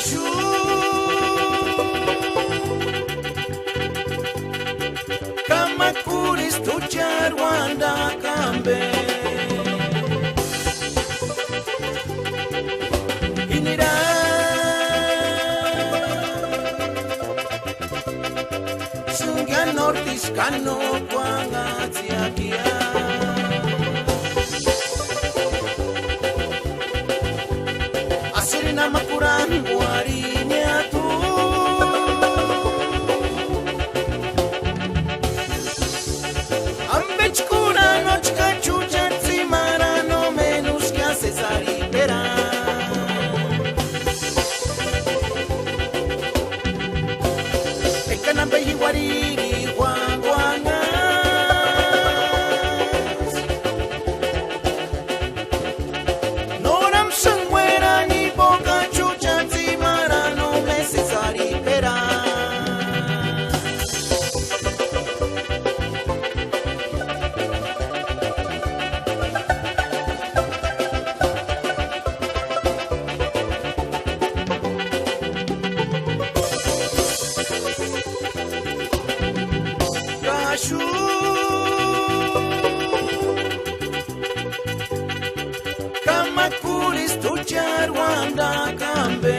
Kashu kama Kristo cha Rwanda kambe inira sunga nortis kano kwanga tiakia asiri na makuran wari nyatu ambech kuna nochka chucha tsimara no menus kya cesari pera ekana behi wariri wangwanga noram sangwera ni boka chucha tsimara no me cesari pera Kashu kama Kristo cha Rwanda kambe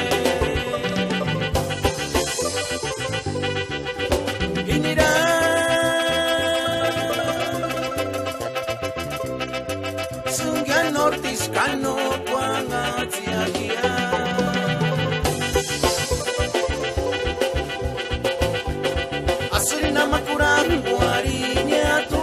inira sunga nortis kano kwanga tiakia asuri na makuran wari nyatu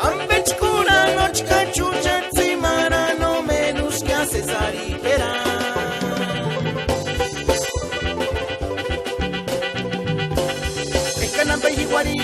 ambech kuna nochka chucha tsimara no menus kya cesari pera ekana behi wari